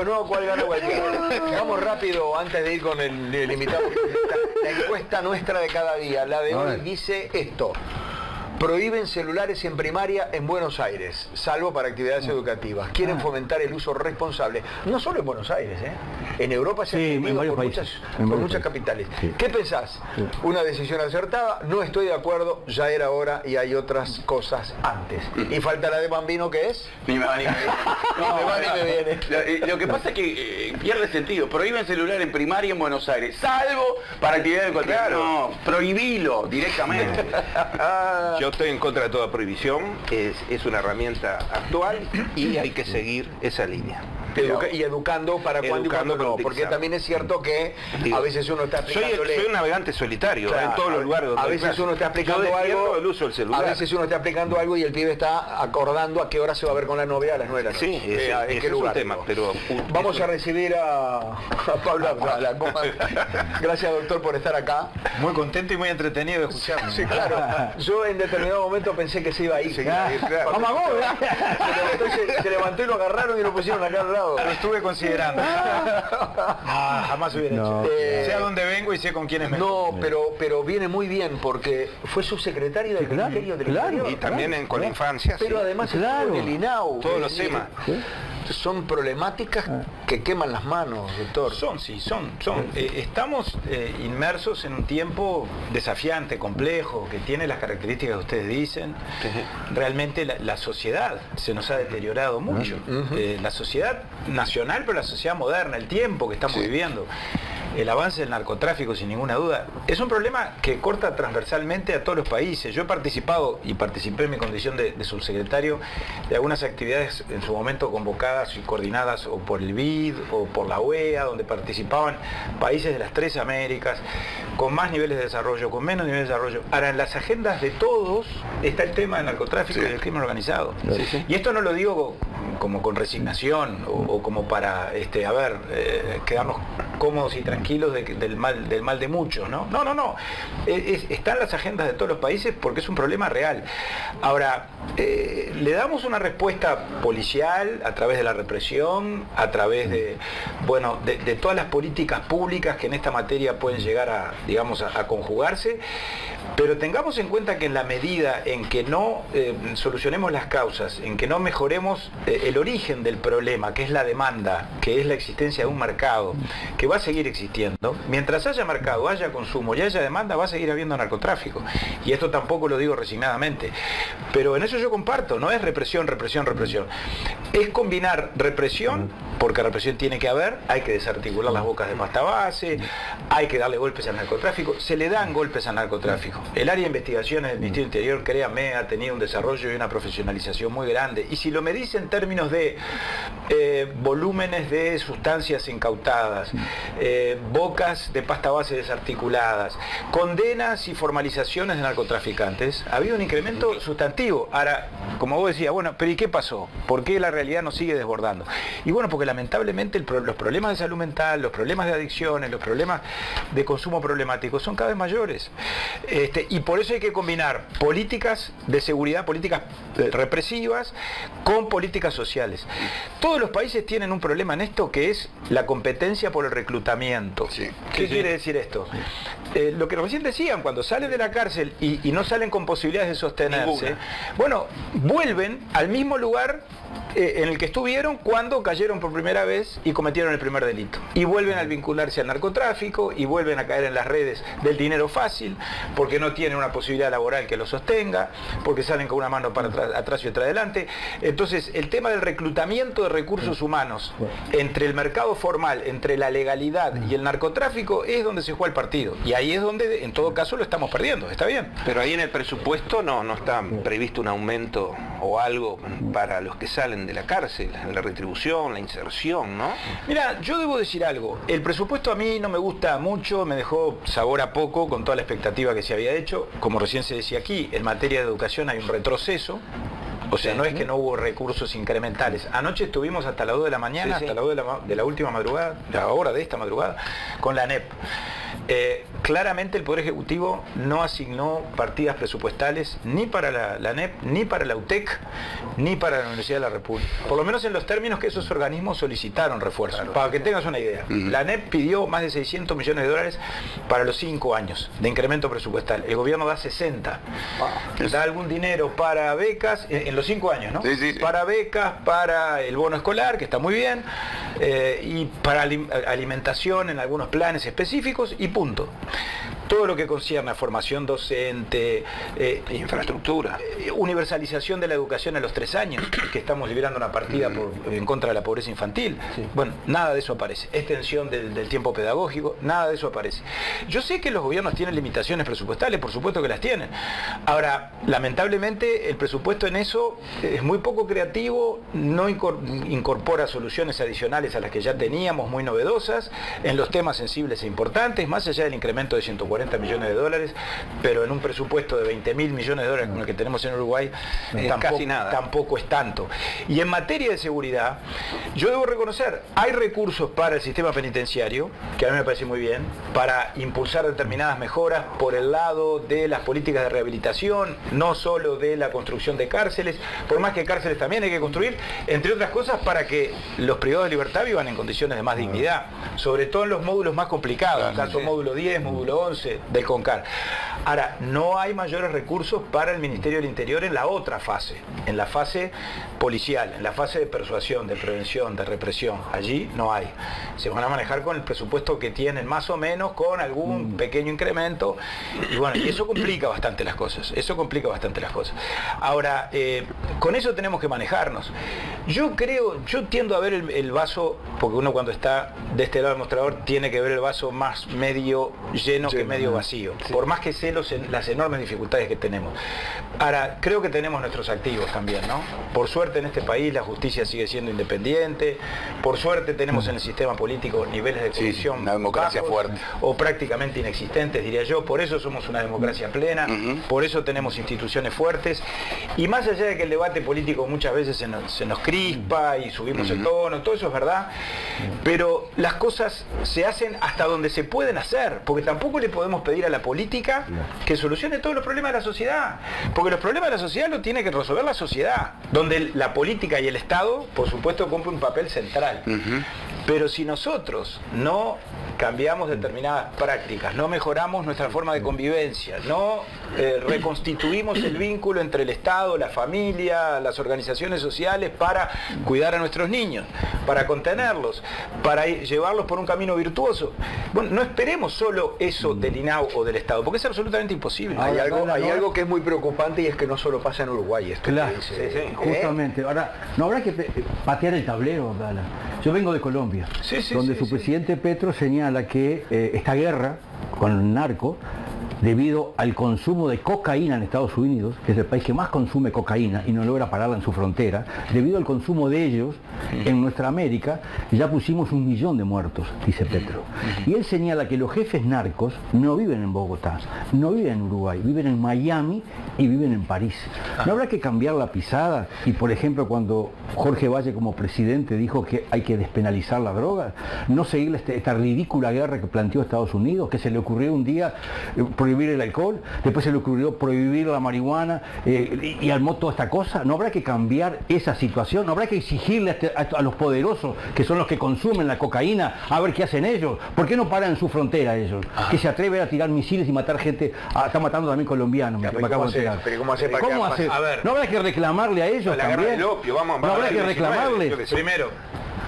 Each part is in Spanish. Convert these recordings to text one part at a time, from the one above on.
no, ¿cuál gana cualquiera? Vamos rápido antes de ir con el invitado. La encuesta nuestra de cada día, la de hoy, dice esto. Prohíben celulares en primaria en Buenos Aires, salvo para actividades educativas. Quieren fomentar el uso responsable. No solo en Buenos Aires, en Europa se ha extendido por muchas capitales. Sí. ¿Qué pensás? Sí. Una decisión acertada, no estoy de acuerdo, ya era hora y hay otras cosas antes. Y falta la de Bambino, ¿qué es? Ni me va ni me viene. Lo que pasa es que pierde sentido. Prohíben celular en primaria en Buenos Aires, salvo para actividades educativas. Claro. No, prohibilo directamente. Yo estoy en contra de toda prohibición, es una herramienta actual y hay que seguir esa línea. Y educando para cuando y cuando no, porque también es cierto que a veces uno está explicándole... Soy un navegante solitario, claro, en todos los lugares donde a veces uno está explicando algo, el uso del celular. A veces uno está explicando algo y el pibe está acordando a qué hora se va a ver con la novia a las 9 de la noche. Sí, en qué lugar. Es un tema, pero... Vamos a recibir a Pablo Abdala. Gracias, doctor, por estar acá. Muy contento y muy entretenido de escucharme. Sí, claro. Yo en determinado momento pensé que se iba a ir. Claro. Vamos, se levantó y lo agarraron y lo pusieron acá al lado. Lo estuve considerando. Jamás hubiera hecho. Sé a dónde vengo y sé con quién es mejor. No, pero viene muy bien porque fue subsecretario del Ministerio del Interior. Y también con la infancia. Pero además en el INAU. Todos los temas. Son problemáticas que queman las manos, doctor. Son. Estamos inmersos en un tiempo desafiante, complejo, que tiene las características que ustedes dicen. Realmente la sociedad se nos ha deteriorado mucho. La sociedad nacional, pero la sociedad moderna, el tiempo que estamos viviendo. El avance del narcotráfico, sin ninguna duda, es un problema que corta transversalmente a todos los países. Yo he participado y participé en mi condición de subsecretario de algunas actividades en su momento convocadas y coordinadas o por el BID o por la OEA, donde participaban países de las 3 Américas, con más niveles de desarrollo, con menos niveles de desarrollo. Ahora, en las agendas de todos está el tema del narcotráfico y del crimen organizado. Y esto no lo digo como con resignación o como para quedarnos cómodos y tranquilos del mal de muchos, ¿no? No. Está en las agendas de todos los países porque es un problema real. Ahora, le damos una respuesta policial a través de la represión, a través de todas las políticas públicas que en esta materia pueden llegar a conjugarse, pero tengamos en cuenta que en la medida en que no solucionemos las causas, en que no mejoremos el origen del problema, que es la demanda, que es la existencia de un mercado, que va a seguir existiendo, mientras haya mercado, haya consumo y haya demanda, va a seguir habiendo narcotráfico. Y esto tampoco lo digo resignadamente. Pero en eso yo comparto, no es represión. Es combinar represión, porque represión tiene que haber, hay que desarticular las bocas de pasta base, hay que darle golpes al narcotráfico, se le dan golpes al narcotráfico. El área de investigaciones del Ministerio del Interior, créanme, ha tenido un desarrollo y una profesionalización muy grande. Y si lo medís en términos de volúmenes de sustancias incautadas, bocas de pasta base desarticuladas, condenas y formalizaciones de narcotraficantes, ha habido un incremento sustantivo. Ahora, como vos decías, bueno, pero ¿y qué pasó? ¿Por qué la realidad nos sigue desbordando? Y bueno, porque lamentablemente los problemas de salud mental, los problemas de adicciones, los problemas de consumo problemático son cada vez mayores. Y por eso hay que combinar políticas de seguridad, políticas represivas, con políticas sociales. Todos los países tienen un problema en esto, que es la competencia por el reclutamiento. ¿Qué quiere decir esto? Lo que recién decían, cuando salen de la cárcel y no salen con posibilidades de sostenerse, bueno, vuelven al mismo lugar en el que estuvieron cuando cayeron por primera vez y cometieron el primer delito. Y vuelven a vincularse al narcotráfico y vuelven a caer en las redes del dinero fácil, porque no tienen una posibilidad laboral que los sostenga, porque salen con una mano para atrás y otra adelante. Entonces, el tema del reclutamiento de recursos humanos entre el mercado formal, entre la legalidad y el narcotráfico, es donde se juega el partido. Y ahí es donde, en todo caso, lo estamos perdiendo. ¿Está bien? Pero ahí en el presupuesto no está previsto un aumento o algo para los que salen de la cárcel, la retribución, la inserción, ¿no? Mira, yo debo decir algo. El presupuesto a mí no me gusta mucho, me dejó sabor a poco con toda la expectativa que se había hecho. Como recién se decía aquí, en materia de educación hay un retroceso. O sea, no es que no hubo recursos incrementales. Anoche estuvimos hasta las 2 de la mañana, hasta las 2 de la última madrugada, la hora de esta madrugada, con la ANEP. Claramente el Poder Ejecutivo no asignó partidas presupuestales ni para la ANEP, ni para la UTEC, ni para la Universidad de la República. Por lo menos en los términos que esos organismos solicitaron refuerzos. Claro. Para que tengas una idea. La ANEP pidió más de 600 millones de dólares para los 5 años de incremento presupuestal. El gobierno da 60. Da algún dinero para becas, en los 5 años, ¿no? Sí. Para becas, para el bono escolar, que está muy bien, y para alimentación en algunos planes específicos, y punto. Todo lo que concierne a formación docente, infraestructura, universalización de la educación a los 3 años, que estamos liberando una partida en contra de la pobreza infantil. Sí. Bueno, nada de eso aparece. Extensión del tiempo pedagógico, nada de eso aparece. Yo sé que los gobiernos tienen limitaciones presupuestales, por supuesto que las tienen. Ahora, lamentablemente, el presupuesto en eso es muy poco creativo, no incorpora soluciones adicionales a las que ya teníamos, muy novedosas, en los temas sensibles e importantes, más allá del incremento de 140 millones de dólares, pero en un presupuesto de 20.000 millones de dólares como el que tenemos en Uruguay, casi nada. Tampoco es tanto. Y en materia de seguridad, yo debo reconocer, hay recursos para el sistema penitenciario, que a mí me parece muy bien, para impulsar determinadas mejoras por el lado de las políticas de rehabilitación, no solo de la construcción de cárceles, por más que cárceles también hay que construir, entre otras cosas para que los privados de libertad vivan en condiciones de más dignidad, sobre todo en los módulos más complicados, caso módulo 10, módulo 11 del CONCAR. Ahora, no hay mayores recursos para el Ministerio del Interior en la otra fase, en la fase policial, en la fase de persuasión, de prevención, de represión. Allí no hay. Se van a manejar con el presupuesto que tienen, más o menos, con algún pequeño incremento. Y bueno, y eso complica bastante las cosas. Ahora, con eso tenemos que manejarnos. Yo tiendo a ver el vaso, porque uno cuando está de este lado del mostrador tiene que ver el vaso más medio lleno que medio vacío, por más que sé las enormes dificultades que tenemos. Ahora, creo que tenemos nuestros activos también, ¿no? Por suerte en este país la justicia sigue siendo independiente, por suerte tenemos en el sistema político niveles de corrupción una democracia bajos, fuerte, o prácticamente inexistentes, diría yo. Por eso somos una democracia plena, por eso tenemos instituciones fuertes, y más allá de que el debate político muchas veces se nos crispa y subimos el tono, todo eso es verdad, pero las cosas se hacen hasta donde se pueden hacer, porque tampoco le podemos pedir a la política que solucione todos los problemas de la sociedad, porque los problemas de la sociedad lo tiene que resolver la sociedad, donde la política y el Estado, por supuesto, cumplen un papel central. Pero si nosotros no cambiamos determinadas prácticas, no mejoramos nuestra forma de convivencia, no reconstituimos el vínculo entre el Estado, la familia, las organizaciones sociales para cuidar a nuestros niños, para contenerlos, para llevarlos por un camino virtuoso. Bueno, no esperemos solo eso del INAU o del Estado, porque es absolutamente imposible. Hay algo que es muy preocupante, y es que no solo pasa en Uruguay. Esto claro, que dice, justamente. Ahora, no habrá que patear el tablero, Abdala. Yo vengo de Colombia, donde su presidente Petro señala que esta guerra con el narco, debido al consumo de cocaína en Estados Unidos, que es el país que más consume cocaína y no logra pararla en su frontera, debido al consumo de ellos en nuestra América, ya pusimos 1 millón de muertos, dice Petro. Y él señala que los jefes narcos no viven en Bogotá, no viven en Uruguay, viven en Miami y viven en París. ¿No habrá que cambiar la pisada? Y por ejemplo, cuando Jorge Valle como presidente dijo que hay que despenalizar la droga, no seguir esta ridícula guerra que planteó Estados Unidos, que se le ocurrió un día prohibir el alcohol, después se le ocurrió prohibir la marihuana, y armó toda esta cosa. ¿No habrá que cambiar esa situación? ¿No habrá que exigirle a los poderosos, que son los que consumen la cocaína, a ver qué hacen ellos? ¿Por qué no paran en su frontera ellos? Que se atreven a tirar misiles y matar gente. Está matando también colombianos, me acabo de enterar. ¿Cómo hace? A ver, ¿no habrá que reclamarle a ellos la también? guerra del opio, vamos ¿No habrá que reclamarle? Primero,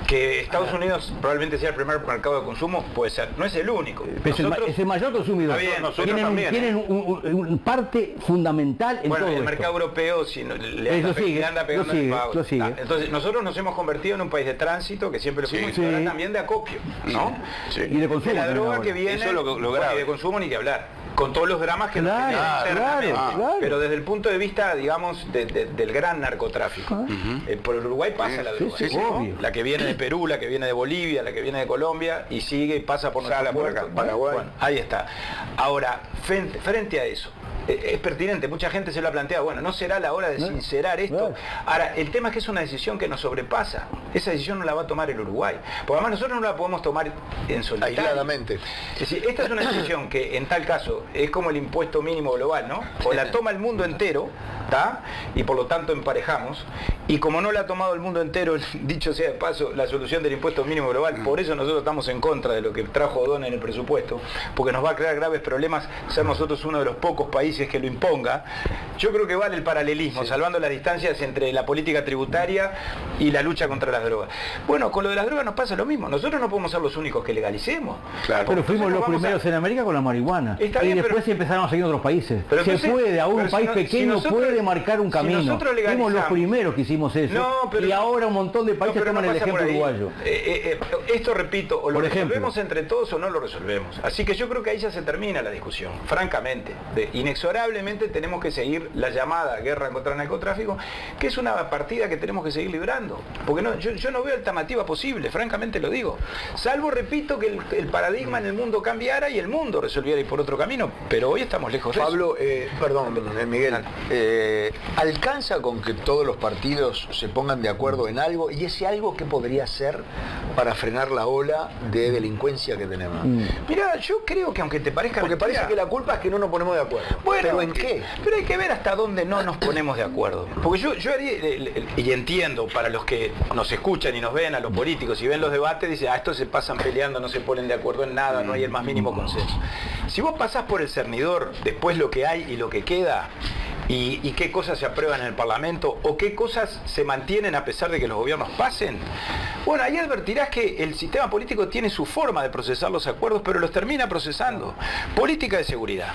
que Estados Unidos probablemente sea el primer mercado de consumo, puede ser, no es el único. Nosotros, es el mayor consumidor. Tienen un parte fundamental en todo el esto. mercado europeo le anda pegando el pago. Entonces nosotros nos hemos convertido en un país de tránsito, que siempre lo fuimos, y ahora también de acopio, ¿no? Y de consumo. De la droga que viene, eso y de consumo ni que hablar, con todos los dramas que nos tenemos internamente. Pero desde el punto de vista, digamos, del gran narcotráfico. Por el Uruguay pasa la droga, ¿no? La que viene de Perú, la que viene de Bolivia, la que viene de Colombia, y sigue y pasa por nuestro puerto. Paraguay. Bueno, ahí está. Ahora, frente a eso, es pertinente, mucha gente se lo ha planteado, bueno, ¿no será la hora de sincerar esto? Ahora, el tema es que es una decisión que nos sobrepasa, esa decisión no la va a tomar el Uruguay, porque además nosotros no la podemos tomar en solitario. Aisladamente. Es decir, esta es una decisión que en tal caso es como el impuesto mínimo global, ¿no? O la toma el mundo entero, ¿está? Y por lo tanto emparejamos, y como no la ha tomado el mundo entero, dicho sea de paso, la solución del impuesto mínimo global, por eso nosotros estamos en contra de lo que trajo O'Donnell en el presupuesto, porque nos va a crear graves problemas ser nosotros uno de los pocos países que lo imponga. Yo creo que vale el paralelismo, salvando las distancias entre la política tributaria y la lucha contra las drogas. Bueno, con lo de las drogas nos pasa lo mismo, nosotros no podemos ser los únicos que legalicemos. Claro. Pero fuimos los primeros en América con la marihuana, y después empezaron a seguir otros países. Pero se puede, aún un país pequeño puede marcar un camino. Fuimos los primeros que hicimos eso, y ahora un montón de países toman el ejemplo uruguayo. Esto, repito, o lo resolvemos entre todos o no lo resolvemos. Así que yo creo que ahí ya se termina la discusión, francamente. Inexorablemente tenemos que seguir la llamada guerra contra el narcotráfico, que es una partida que tenemos que seguir librando. Porque yo no veo alternativa posible, francamente lo digo. Salvo, repito, que el paradigma en el mundo cambiara y el mundo resolviera ir por otro camino, pero hoy estamos lejos de Pablo, perdón, Miguel, ¿alcanza con que todos los partidos se pongan de acuerdo en algo? ¿Y ese algo qué podría ser para frenar la ola de delincuencia que tenemos? Mira, yo creo que aunque te parezca... Porque parece que la culpa es que no nos ponemos de acuerdo. Bueno, ¿pero en qué? Pero hay que ver hasta dónde no nos ponemos de acuerdo. Porque yo haría, y entiendo para los que nos escuchan y nos ven, a los políticos, y ven los debates, dicen, estos se pasan peleando, no se ponen de acuerdo en nada, no hay el más mínimo consenso. Si vos pasás por el cernidor, después lo que hay y lo que queda, y qué cosas se aprueban en el Parlamento, o qué cosas se mantienen a pesar de que los gobiernos pasen, bueno, ahí advertirás que el sistema político tiene su forma de procesar los acuerdos, pero los termina procesando. Política de seguridad.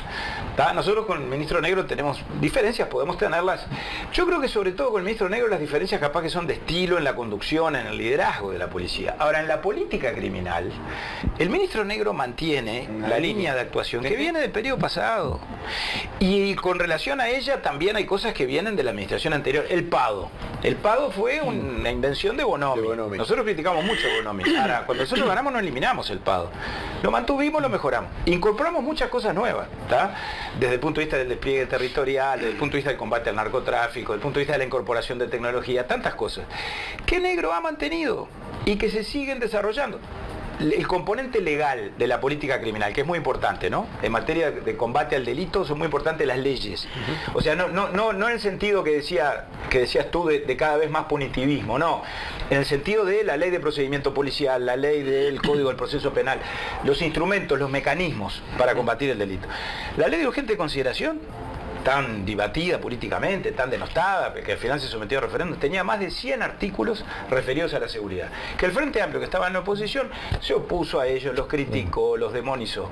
Nosotros con el ministro Negro tenemos diferencias, podemos tenerlas. Yo creo que sobre todo con el ministro Negro las diferencias capaz que son de estilo en la conducción, en el liderazgo de la policía. Ahora, en la política criminal, el ministro Negro mantiene la línea de actuación que viene del periodo pasado. Y con relación a ella también hay cosas que vienen de la administración anterior. El PADO. El PADO fue una invención de Bonomi. Nosotros criticamos mucho a Bonomi. Ahora, cuando nosotros ganamos no eliminamos el PADO. Lo mantuvimos, lo mejoramos. Incorporamos muchas cosas nuevas, ¿tá? Desde el punto de vista del despliegue territorial, desde el punto de vista del combate al narcotráfico, desde el punto de vista de la incorporación de tecnología, tantas cosas. Que Negro ha mantenido y que se siguen desarrollando. El componente legal de la política criminal, que es muy importante, ¿no? En materia de combate al delito son muy importantes las leyes. O sea, no en el sentido que decías tú de cada vez más punitivismo, no. En el sentido de la ley de procedimiento policial, la ley del Código del Proceso Penal, los instrumentos, los mecanismos para combatir el delito. La ley de urgente consideración, tan debatida políticamente, tan denostada, que al final se sometió a referéndum, tenía más de 100 artículos referidos a la seguridad. Que el Frente Amplio, que estaba en la oposición, se opuso a ellos, los criticó, los demonizó.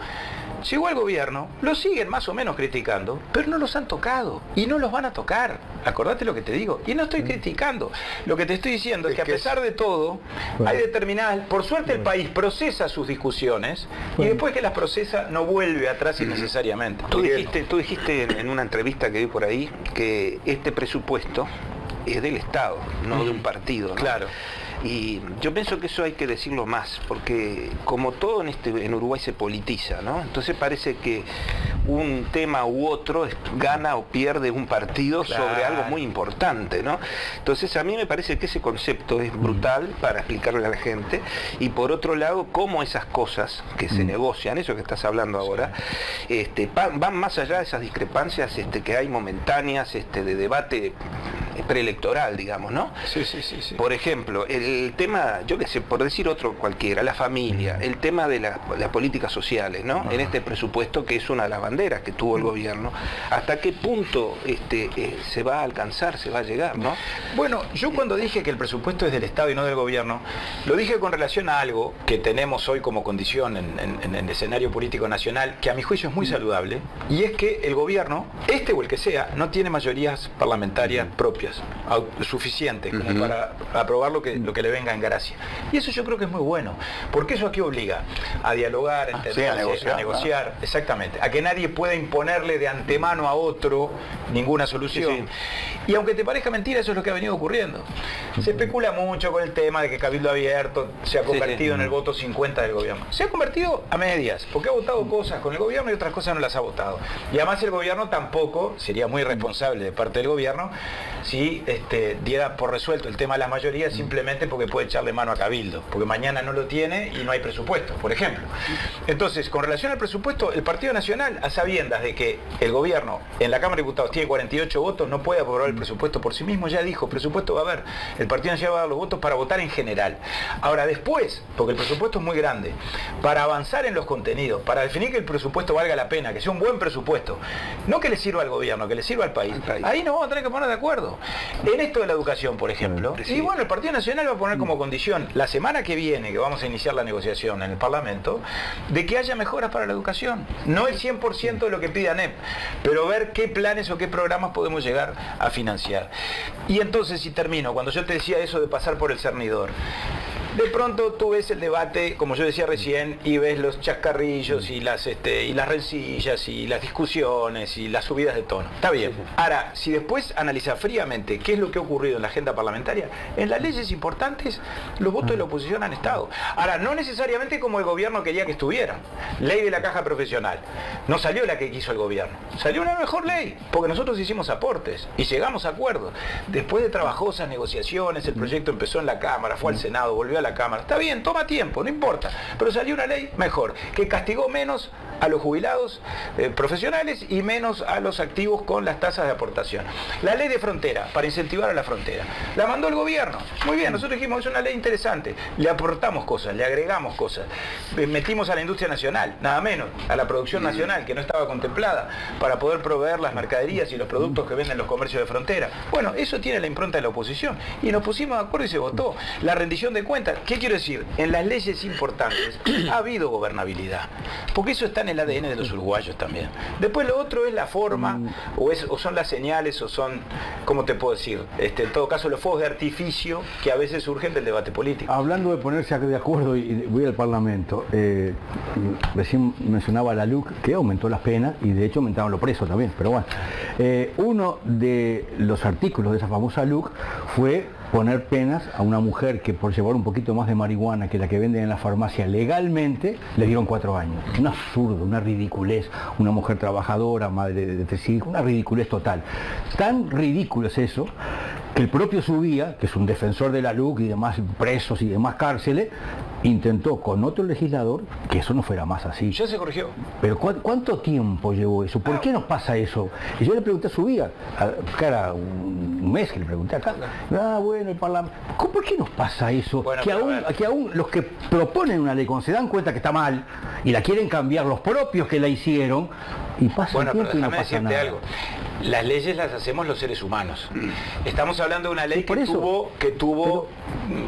Llegó al gobierno, los siguen más o menos criticando, pero no los han tocado y no los van a tocar. Acordate lo que te digo. Y no estoy criticando. Lo que te estoy diciendo es que a pesar de todo, hay determinadas... Por suerte el país procesa sus discusiones y después que las procesa no vuelve atrás innecesariamente. Tú dijiste en una entrevista que vi por ahí que este presupuesto es del Estado, no de un partido, ¿no? Claro. Y yo pienso que eso hay que decirlo más, porque como todo en Uruguay se politiza, ¿no? Entonces parece que un tema u otro gana o pierde un partido sobre algo muy importante, ¿no? Entonces a mí me parece que ese concepto es brutal para explicarle a la gente, y por otro lado, cómo esas cosas que se negocian, eso que estás hablando ahora, van más allá de esas discrepancias que hay momentáneas de debate preelectoral, digamos, ¿no? Sí. Por ejemplo, el tema, yo qué sé, por decir otro cualquiera, la familia, el tema de las políticas sociales, ¿no? En este presupuesto, que es una de las banderas que tuvo el gobierno, ¿hasta qué punto se va a alcanzar, se va a llegar, ¿no? Bueno, yo cuando dije que el presupuesto es del Estado y no del gobierno, lo dije con relación a algo que tenemos hoy como condición en el escenario político nacional, que a mi juicio es muy saludable, y es que el gobierno, o el que sea, no tiene mayorías parlamentarias propias. propias, suficientes como para aprobar lo que le venga en gracia. Y eso yo creo que es muy bueno, porque eso aquí obliga a dialogar, a negociar, exactamente, a que nadie pueda imponerle de antemano a otro ninguna solución. Y aunque te parezca mentira, eso es lo que ha venido ocurriendo. Se especula mucho con el tema de que Cabildo Abierto se ha convertido en el voto 50 del gobierno. Se ha convertido a medias, porque ha votado cosas con el gobierno y otras cosas no las ha votado. Y además el gobierno tampoco, sería muy irresponsable de parte del gobierno, si diera por resuelto el tema de las mayorías simplemente porque puede echarle mano a Cabildo, porque mañana no lo tiene y no hay presupuesto, por ejemplo. Entonces, con relación al presupuesto, el Partido Nacional, a sabiendas de que el gobierno en la Cámara de Diputados tiene 48 votos, no puede aprobar el presupuesto por sí mismo, ya dijo, presupuesto va a haber, el Partido Nacional va a dar los votos para votar en general. Ahora después, porque el presupuesto es muy grande, para avanzar en los contenidos, para definir que el presupuesto valga la pena, que sea un buen presupuesto, no que le sirva al gobierno, que le sirva al país, ahí nos vamos a tener que poner de acuerdo. En esto de la educación, por ejemplo, y bueno, el Partido Nacional va a poner como condición, la semana que viene, que vamos a iniciar la negociación en el Parlamento, de que haya mejoras para la educación. No el 100% de lo que pide ANEP, pero ver qué planes o qué programas podemos llegar a financiar. Y entonces, si termino, cuando yo te decía eso de pasar por el cernidor, de pronto tú ves el debate, como yo decía recién, y ves los chascarrillos y las rencillas y las discusiones y las subidas de tono. Está bien. Ahora, si después analizas fríamente qué es lo que ha ocurrido en la agenda parlamentaria, en las leyes importantes los votos de la oposición han estado. Ahora, no necesariamente como el gobierno quería que estuvieran. Ley de la caja profesional. No salió la que quiso el gobierno. Salió una mejor ley, porque nosotros hicimos aportes y llegamos a acuerdos. Después de trabajosas negociaciones, el proyecto empezó en la Cámara, fue al Senado, volvió a la Cámara. Está bien, toma tiempo, no importa. Pero salió una ley mejor, que castigó menos a los jubilados profesionales y menos a los activos con las tasas de aportación. La ley de frontera, para incentivar a la frontera, la mandó el gobierno. Muy bien, nosotros dijimos, es una ley interesante. Le aportamos cosas, le agregamos cosas. Metimos a la industria nacional, nada menos, a la producción nacional, que no estaba contemplada, para poder proveer las mercaderías y los productos que venden los comercios de frontera. Bueno, eso tiene la impronta de la oposición. Y nos pusimos de acuerdo y se votó. La rendición de cuentas. ¿Qué quiero decir? En las leyes importantes ha habido gobernabilidad. Porque eso está en el ADN de los uruguayos también. Después lo otro es la forma, o son las señales, o son, ¿cómo te puedo decir? En todo caso, los fuegos de artificio que a veces surgen del debate político. Hablando de ponerse de acuerdo y voy al Parlamento, recién mencionaba la LUC, que aumentó las penas y de hecho aumentaron los presos también, pero bueno. Uno de los artículos de esa famosa LUC fue poner penas a una mujer que por llevar un poquito más de marihuana que la que venden en la farmacia legalmente, le dieron 4 años. Un absurdo, una ridiculez. Una mujer trabajadora, madre de 3 hijos, una ridiculez total. Tan ridículo es eso, que el propio Subía, que es un defensor de la LUC y demás presos y demás cárceles, intentó con otro legislador que eso no fuera más así. Ya se corrigió. Pero ¿cuánto tiempo llevó eso? ¿Por qué nos pasa eso? Y yo le pregunté a Subía, cara, un mes que le pregunté acá, bueno, el Parlamento, ¿por qué nos pasa eso? Bueno, que aún los que proponen una ley, cuando se dan cuenta que está mal y la quieren cambiar los propios que la hicieron, y pasa el tiempo y no pasa nada. Algo. Las leyes las hacemos los seres humanos. Estamos hablando de una ley que tuvo,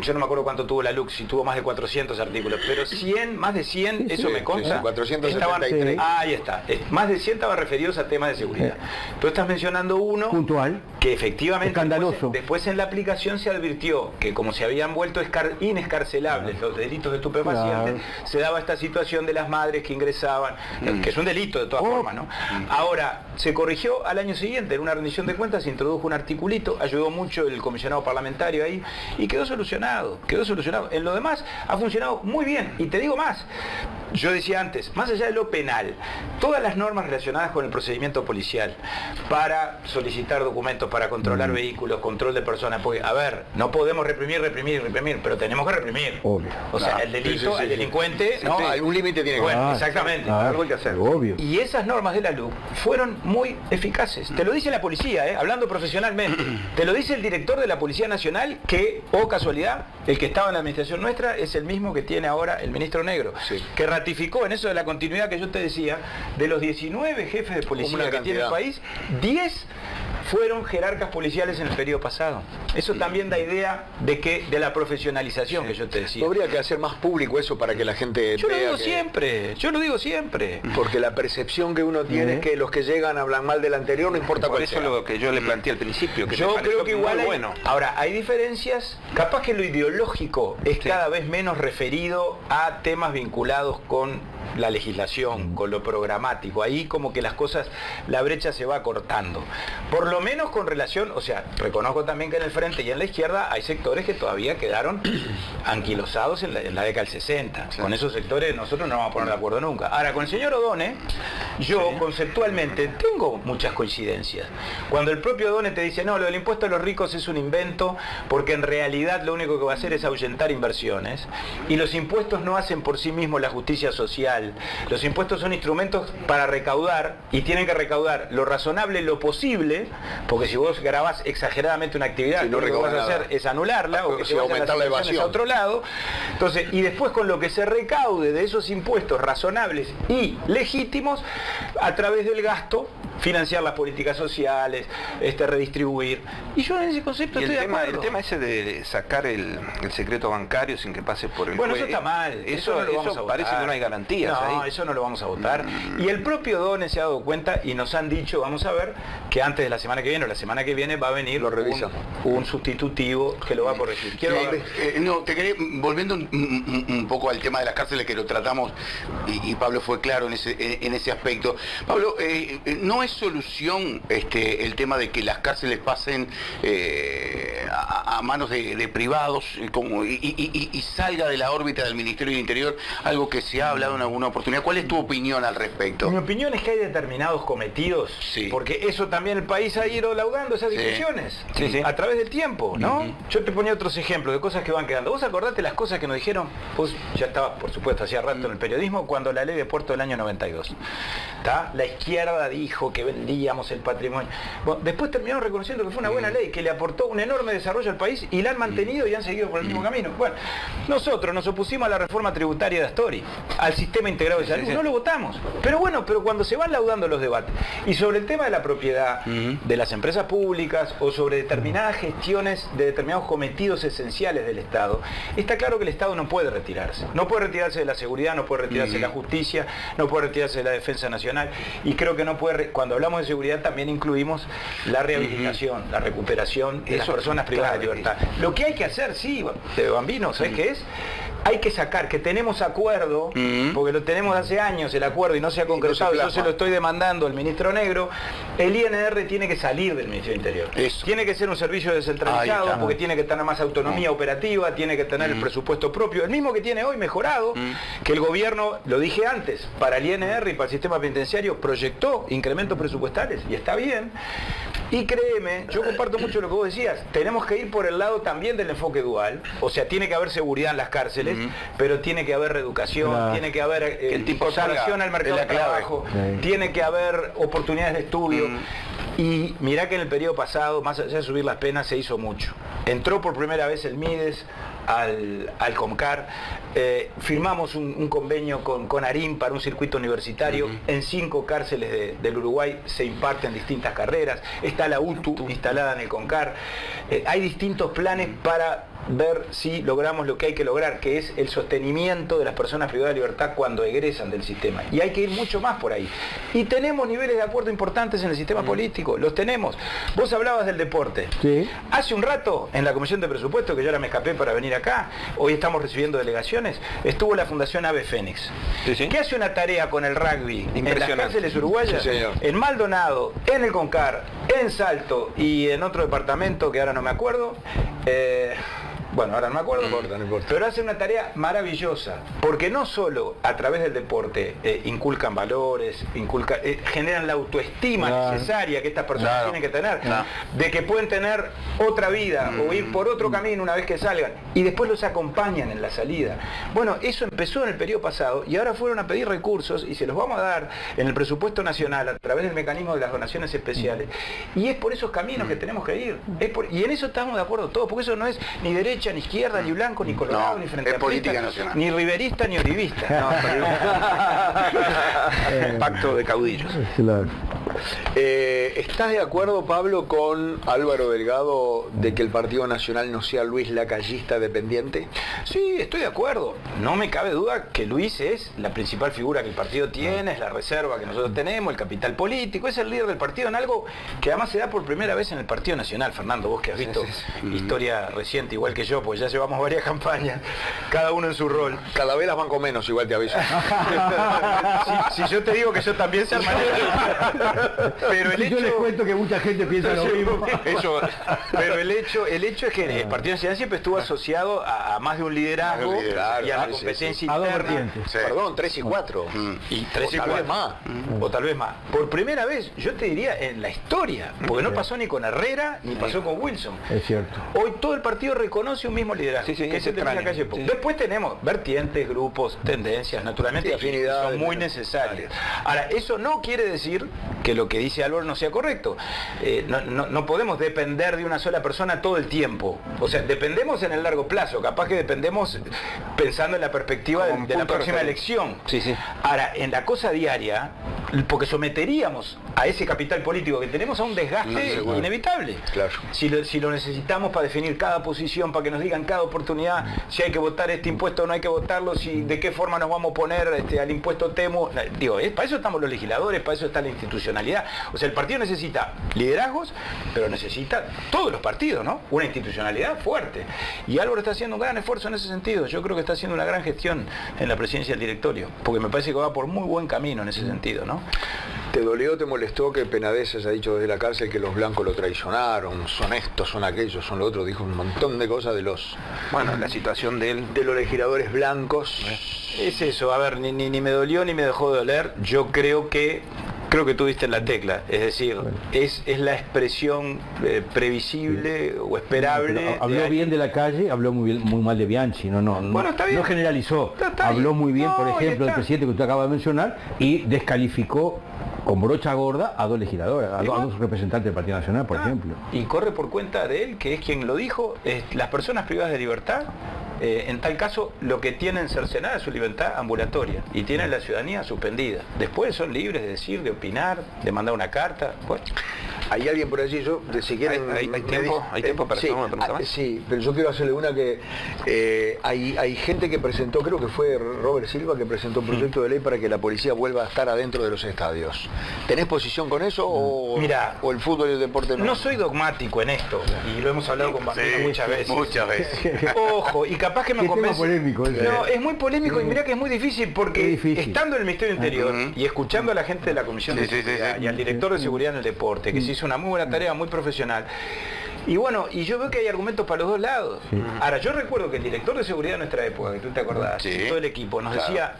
yo no me acuerdo cuánto tuvo la LUC, si tuvo más de 400 artículos, pero 100, más de 100, eso me consta. 473. Ahí está. Más de 100 estaban referidos a temas de seguridad. Tú estás mencionando uno puntual, que efectivamente escandaloso. Después en la aplicación se advirtió que como se habían vuelto inescarcelables los delitos de estupefacientes, se daba esta situación de las madres que ingresaban, que es un delito de todas formas, ¿no? Ahora, se corrigió al año siguiente, en una rendición de cuentas se introdujo un articulito, ayudó mucho el comisionado parlamentario ahí, y quedó solucionado. En lo demás ha funcionado muy bien, y te digo más, yo decía antes, más allá de lo penal, todas las normas relacionadas con el procedimiento policial, para solicitar documentos, para controlar vehículos, control de personas, porque, a ver, no podemos reprimir, pero tenemos que reprimir. Obvio. O sea, el delito, el delincuente, ¿no? Algún límite tiene que haber. Exactamente, algo hay que hacer. Obvio. Y esas normas de la LUC fueron muy eficaces. Te lo dice la policía, hablando profesionalmente. Te lo dice el director de la Policía Nacional, que, casualidad, el que estaba en la administración nuestra es el mismo que tiene ahora el ministro Negro, que ratificó en eso de la continuidad que yo te decía, de los 19 jefes de policía que tiene el país, 10 fueron jerarcas policiales en el periodo pasado. Eso también da idea de la profesionalización que yo te decía. Habría que hacer más público eso para que la gente yo vea lo digo siempre. Porque la percepción que uno tiene es que los que llegan hablan mal del anterior, no importa por cuál eso sea. lo que yo le planteé al principio, que yo creo que igual bueno. Ahora, hay diferencias, capaz que lo ideológico es cada vez menos referido a temas vinculados con la legislación, con lo programático. Ahí como que las cosas, la brecha se va cortando. Por lo menos con relación, o sea, reconozco también que en el frente y en la izquierda hay sectores que todavía quedaron anquilosados en la década del 60. Sí. Con esos sectores nosotros no vamos a poner de acuerdo nunca. Ahora, con el señor O'Donnell, yo conceptualmente tengo muchas coincidencias. Cuando el propio O'Donnell te dice, no, lo del impuesto a los ricos es un invento, porque en realidad lo único que va a hacer es ahuyentar inversiones, y los impuestos no hacen por sí mismos la justicia social. Los impuestos son instrumentos para recaudar, y tienen que recaudar lo razonable, lo posible, porque si vos grabás exageradamente una actividad, lo que vas a hacer es anularla, o que se aumentar la evasión a otro lado. Entonces, y después con lo que se recaude de esos impuestos razonables y legítimos, a través del gasto, financiar las políticas sociales, redistribuir. Y yo en ese concepto estoy de acuerdo. El tema ese de sacar el secreto bancario sin que pase por el juez, eso está mal. Eso no lo vamos a parece votar. que no hay garantías. No, eso no lo vamos a votar. Y el propio O'Donnell se ha dado cuenta y nos han dicho, vamos a ver, que antes de la semana que viene o la semana que viene va a venir un sustitutivo que lo va a corregir. Te quería, volviendo un poco al tema de las cárceles, que lo tratamos y Pablo fue claro en ese aspecto. Pablo, no es solución el tema de que las cárceles pasen a manos de privados y salga de la órbita del Ministerio del Interior, algo que se ha hablado en alguna oportunidad. ¿Cuál es tu opinión al respecto? Mi opinión es que hay determinados cometidos, porque eso también el país ha ido laudando esas discusiones a través del tiempo, ¿no? Yo te ponía otros ejemplos de cosas que van quedando. Vos acordate las cosas que nos dijeron, vos ya estabas, por supuesto, hacía rato en el periodismo, cuando la ley de puerto del año 92. La izquierda dijo que vendíamos el patrimonio. Bueno, después terminaron reconociendo que fue una buena ley, que le aportó un enorme desarrollo al país y la han mantenido y han seguido por el mismo camino. Bueno, nosotros nos opusimos a la reforma tributaria de Astori, al sistema integrado de salud, no lo votamos. Pero bueno, cuando se van laudando los debates, y sobre el tema de la propiedad de las empresas públicas o sobre determinadas gestiones de determinados cometidos esenciales del Estado, está claro que el Estado no puede retirarse. No puede retirarse de la seguridad, no puede retirarse de la justicia, no puede retirarse de la defensa nacional, y creo que no puede, cuando hablamos de seguridad también incluimos la rehabilitación, la recuperación de las personas privadas de libertad. Lo que hay que hacer, Bambino, ¿sabes qué es? Hay que sacar, que tenemos acuerdo, porque lo tenemos hace años el acuerdo y no se ha concretado, yo se lo estoy demandando al ministro Negro, el INR tiene que salir del Ministerio del Interior. Tiene que ser un servicio descentralizado, porque tiene que tener más autonomía operativa, tiene que tener el presupuesto propio, el mismo que tiene hoy, mejorado, que el gobierno, lo dije antes, para el INR y para el sistema penitenciario proyectó incrementos presupuestales, y está bien. Y créeme, yo comparto mucho lo que vos decías, tenemos que ir por el lado también del enfoque dual, o sea, tiene que haber seguridad en las cárceles, pero tiene que haber reeducación, tiene que haber incorporación al mercado de trabajo, tiene que haber oportunidades de estudio. Y mirá que en el periodo pasado, más allá de subir las penas, se hizo mucho. Entró por primera vez el Mides al COMCAR, firmamos un convenio con ARIM para un circuito universitario. En 5 cárceles del Uruguay se imparten distintas carreras, está la UTU instalada en el COMCAR, hay distintos planes para ver si logramos lo que hay que lograr, que es el sostenimiento de las personas privadas de libertad cuando egresan del sistema, y hay que ir mucho más por ahí, y tenemos niveles de acuerdo importantes en el sistema político, los tenemos. Vos hablabas del deporte, hace un rato en la Comisión de Presupuesto, que yo ahora me escapé para venir acá, hoy estamos recibiendo delegaciones, estuvo la Fundación Ave Fénix, que hace una tarea con el rugby en las cárceles uruguayas, en Maldonado, en el CONCAR, en Salto y en otro departamento que ahora no me acuerdo, bueno, ahora no me acuerdo, no importa. Pero hacen una tarea maravillosa, porque no solo a través del deporte inculcan valores, generan la autoestima necesaria que estas personas tienen que tener, de que pueden tener otra vida o ir por otro camino una vez que salgan, y después los acompañan en la salida. Bueno, eso empezó en el periodo pasado y ahora fueron a pedir recursos y se los vamos a dar en el presupuesto nacional a través del mecanismo de las donaciones especiales, y es por esos caminos que tenemos que ir, y en eso estamos de acuerdo todos, porque eso no es ni derecha, ni izquierda, ni blanco, ni colorado, ni frente a política nacional, ni riverista, ni uribista. Pacto de caudillos. Claro. ¿Estás de acuerdo, Pablo, con Álvaro Delgado de que el Partido Nacional no sea Luis lacayista dependiente? Sí, estoy de acuerdo. No me cabe duda que Luis es la principal figura que el partido tiene, es la reserva que nosotros tenemos, el capital político, es el líder del partido en algo que además se da por primera vez en el Partido Nacional. Fernando, vos que has visto historia reciente igual que yo, pues ya llevamos varias campañas, cada uno en su rol. Cada vez las banco menos, igual te aviso. si yo te digo que yo también se armaría. Pero el hecho... Yo les cuento que mucha gente piensa lo mismo. Pero el hecho es que el Partido Nacional siempre estuvo asociado a más de un liderazgo y a la competencia interna. Perdón, 3 y 4. Y 3 y 4 más. O tal vez más. Por primera vez, yo te diría, en la historia, porque no pasó ni con Herrera ni pasó con Wilson. Es cierto. Hoy todo el partido reconoce un mismo liderazgo, que es el de la calle Pou. Después tenemos vertientes, grupos, tendencias, naturalmente, afinidades, son muy necesarias. Ahora, eso no quiere decir que lo que dice Álvaro no sea correcto. No podemos depender de una sola persona todo el tiempo. O sea, dependemos en el largo plazo, capaz que dependemos pensando en la perspectiva de la próxima elección. Ahora, en la cosa diaria, porque someteríamos a ese capital político que tenemos a un desgaste inevitable. Claro. Si lo necesitamos para definir cada posición, para que nos digan cada oportunidad si hay que votar este impuesto o no hay que votarlo, si de qué forma nos vamos a oponer al impuesto Temu. Digo, para eso estamos los legisladores, para eso está la institucionalidad. O sea, el partido necesita liderazgos, pero necesita todos los partidos, ¿no? Una institucionalidad fuerte. Y Álvaro está haciendo un gran esfuerzo en ese sentido. Yo creo que está haciendo una gran gestión en la presidencia del directorio, porque me parece que va por muy buen camino en ese sentido, ¿no? ¿Te dolió, te molestó que Penades haya dicho desde la cárcel que los blancos lo traicionaron, son estos, son aquellos, son lo otro? Dijo un montón de cosas de los... Bueno, la situación de los legisladores blancos. Es eso, a ver, ni me dolió ni me dejó de doler. Yo creo que tú diste en la tecla, es decir, es la expresión previsible o esperable. Habló bien de la calle, habló muy mal de Bianchi, bueno, está bien. No generalizó. Habló muy bien, por ejemplo, del presidente que usted acaba de mencionar y descalificó con brocha gorda a dos legisladores, a dos representantes del Partido Nacional, por ejemplo. Y corre por cuenta de él, que es quien lo dijo, las personas privadas de libertad, en tal caso, lo que tienen cercenada es su libertad ambulatoria y tienen la ciudadanía suspendida. Después son libres de decir, de opinar, de mandar una carta. Bueno. Hay alguien por allí, si quieren... ¿Hay tiempo para hacer una pregunta más? Sí, pero yo quiero hacerle una que... hay gente que presentó, creo que fue Robert Silva, que presentó un proyecto de ley para que la policía vuelva a estar adentro de los estadios. ¿Tenés posición con eso o el fútbol y el deporte no? No soy dogmático en esto, y lo hemos hablado con Bambino muchas veces. Muchas veces. Ojo, y capaz que me convence... polémico, no, es muy polémico y mira que es muy difícil porque estando en el Ministerio Interior y escuchando a la gente de la Comisión de Seguridad y al director de Seguridad en el Deporte, que se hizo una muy buena tarea, muy profesional. Y bueno, y yo veo que hay argumentos para los dos lados. Ahora, yo recuerdo que el director de seguridad de nuestra época, que tú te acordás, y todo el equipo, nos decía,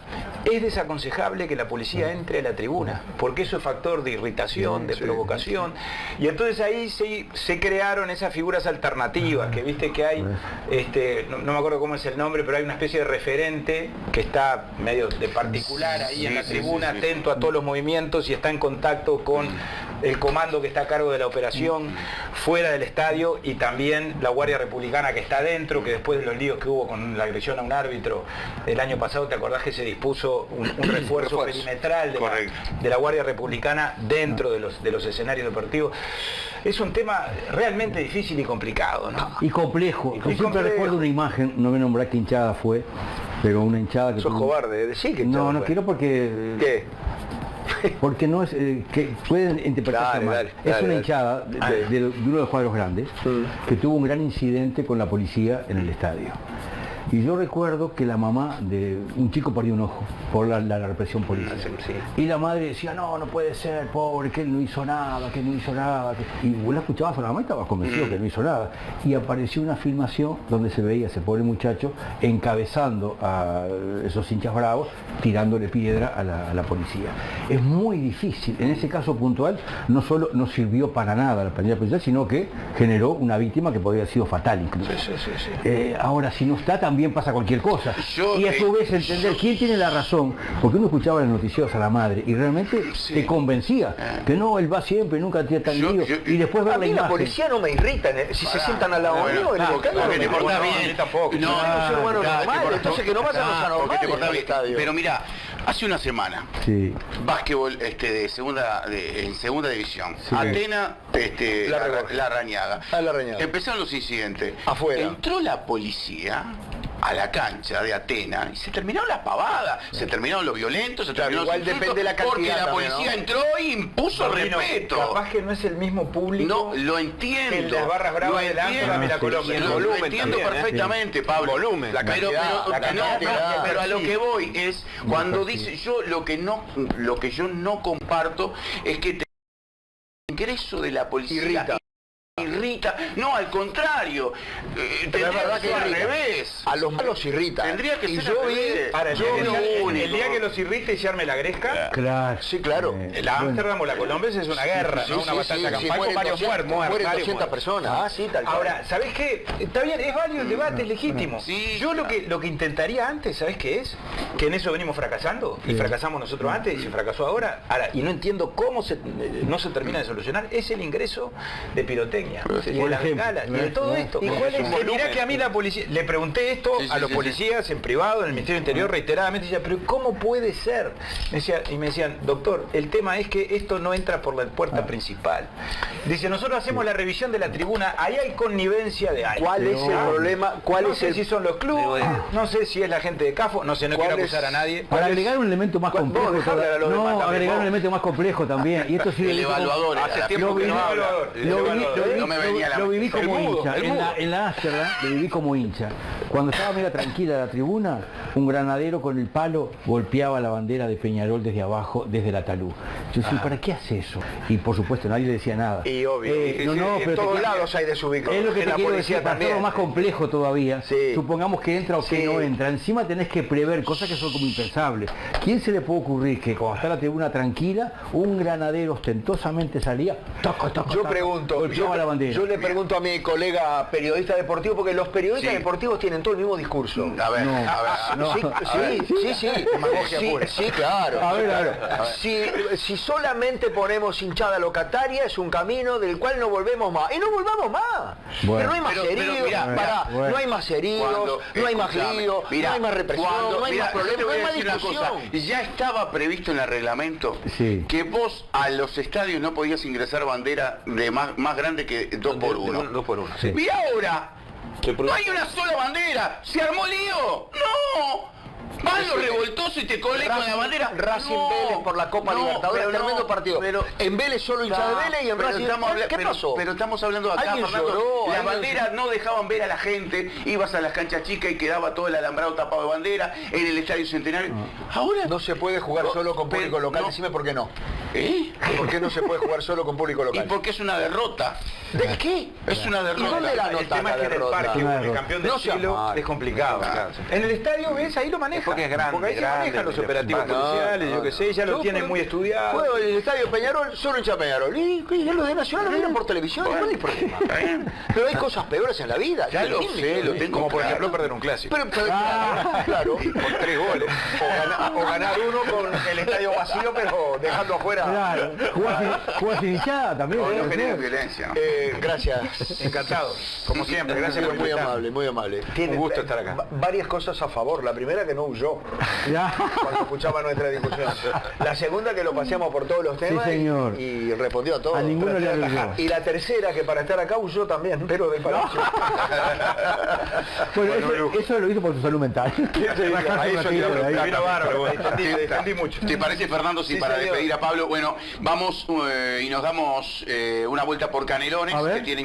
es desaconsejable que la policía entre a la tribuna, porque eso es factor de irritación, de provocación. Y entonces ahí se crearon esas figuras alternativas, que viste que hay, no me acuerdo cómo es el nombre, pero hay una especie de referente que está medio de particular ahí en la tribuna, atento a todos los movimientos y está en contacto con el comando que está a cargo de la operación fuera del estadio y también la Guardia Republicana que está adentro, que después de los líos que hubo con la agresión a un árbitro el año pasado, ¿te acordás que se dispuso un refuerzo perimetral de la Guardia Republicana dentro de los escenarios deportivos? Es un tema realmente difícil y complicado, ¿no? Y complejo. Yo siempre recuerdo una imagen, no me nombré qué hinchada fue, pero una hinchada que... Sos cobarde, decir que no quiero porque... ¿Qué? Porque no es que pueden interpretarse mal. Es una hinchada de uno de los cuadros grandes que tuvo un gran incidente con la policía en el estadio. Y yo recuerdo que la mamá de un chico perdió un ojo por la represión policial. Y la madre decía, no puede ser, pobre, que él no hizo nada, que no hizo nada. Y vos la escuchabas a la mamá y estabas convencido que no hizo nada. Y apareció una filmación donde se veía a ese pobre muchacho encabezando a esos hinchas bravos, tirándole piedra a la policía. Es muy difícil. En ese caso puntual, no solo no sirvió para nada la pandilla policial, sino que generó una víctima que podría haber sido fatal incluso. Ahora, si no está también también pasa cualquier cosa. Y a su vez entender quién tiene la razón, porque uno escuchaba los noticieros a la madre y realmente te convencía que no, él va siempre, nunca tiene tan lío, y después ver la imagen. La policía no me irrita si se sientan al lado mío, te portás bien. Tampoco. Entonces que no vayan los anormales al estadio. Pero mira, hace una semana, básquetbol en segunda división, Atena, la Rañaga. Empezaron los incidentes. Afuera. Entró la policía a la cancha de Atena y se terminaron las pavadas, se terminaron los violentos, se terminaron igual los depende de la cantidad porque la también, policía entró y impuso respeto. Capaz que no es el mismo público. No, lo entiendo. El de las barras bravas de Ámsterdam y la Colombia. Lo entiendo perfectamente, Pablo. Volumen, la cantidad, pero a lo que voy es cuando dice lo que yo no comparto es que el ingreso de la policía irrita. No, al contrario. Pero es verdad que al revés. A los malos irrita. Tendría que ser yo vi. El día que los irrite y se arme la gresca. Claro. Sí, claro. La Ámsterdam o la Colombia es una guerra, ¿no? Una batalla campal con varios muertos. Mueren 200 personas. Tal cual. Ahora, ¿sabés qué? Está bien, es válido el debate, es legítimo. Yo lo que intentaría antes, ¿sabés qué es? Que en eso venimos fracasando. Y fracasamos nosotros antes y se fracasó ahora. Y no entiendo cómo no se termina de solucionar. Es el ingreso de pirotecnia. Y de las bengalas, y de todo esto. ¿Y cuál es? Mirá que a mí la policía, le pregunté esto a los policías en privado, en el Ministerio del Interior, reiteradamente, decía, pero ¿cómo puede ser? Y me decían, doctor, el tema es que esto no entra por la puerta principal. Dice, nosotros hacemos la revisión de la tribuna, ahí hay connivencia de alguien. ¿Cuál es el problema? No sé si son los clubes, no sé si es la gente de CAFO, no sé, no quiero acusar a nadie. Para agregar un elemento más complejo, agregar un elemento más complejo también, y esto sí el evaluador. Hace tiempo que no habla. Lo viví como hincha, en la Ámsterdam lo viví como hincha. Cuando estaba medio tranquila la tribuna, un granadero con el palo golpeaba la bandera de Peñarol desde abajo, desde la talud. Yo decía, ¿para qué hace eso? Y por supuesto nadie le decía nada. Y obvio, en todos lados hay desubicados. Es lo que te quiero decir, para hacerlo más complejo todavía, supongamos que entra o que no entra, encima tenés que prever cosas que son como impensables. ¿Quién se le puede ocurrir que cuando está la tribuna tranquila, un granadero ostentosamente salía, yo pregunto, yo le pregunto a mi colega periodista deportivo, porque los periodistas deportivos tienen todo el mismo discurso. Sí, claro. Si solamente ponemos hinchada locataria, es un camino del cual no volvemos más. Y no volvamos más. Pero no hay más heridos, no hay más heridos, no hay más lío, no hay más represión, no hay más problemas, no hay más discusión. Ya estaba previsto en el reglamento que vos a los estadios no podías ingresar bandera de más grande que 2 por 1. 2 por 1. Y ahora, no hay una sola bandera. ¿Se armó lío? ¡No! Van los revoltosos y te colé con la bandera. Racing Vélez por la Copa Libertadores, tremendo partido. Pero en Vélez solo hincha de Vélez y en Racing. ¿Qué pasó? Pero estamos hablando de acá, Fernando. Las banderas no dejaban ver a la gente. Ibas a las canchas chicas y quedaba todo el alambrado tapado de bandera en el Estadio Centenario. Ahora no se puede jugar solo con público local. Decime por qué no. ¿Por qué no se puede jugar solo con público local? Y porque es una derrota. ¿De qué? Es una derrota. ¿Y dónde la el tema es que en el parque, el campeón del siglo, es complicado. En el estadio, ¿ves? Ahí lo maneja. Porque es grande. Porque ahí se manejan los operativos policiales, yo qué sé, ya lo tienen muy estudiado. Juego en el estadio Peñarol, solo hincha Peñarol. Y los de Nacional lo miran por televisión, no hay problema. Pero hay cosas peores en la vida. Ya lo sé, lo tengo. Como por ejemplo perder un clásico. Claro. Por 3 goles. O ganar uno con el estadio vacío, pero dejando afuera. Claro. Jugar sin hinchada también. No genera violencia. Gracias. Encantado. Como siempre, gracias por muy amable, muy amable. Un gusto estar acá. Varias cosas a favor. La primera, que no huyó cuando escuchaba nuestra discusión. La segunda, que lo paseamos por todos los temas y respondió a todo. A ninguno le huyó. Y la tercera, que para estar acá huyó también, pero de palacio. Bueno, eso lo hizo por su salud mental. Vino bárbaro, entendí mucho. ¿Te parece, Fernando, si para despedir a Pablo, bueno, vamos y nos damos una vuelta por Canelones, que tienen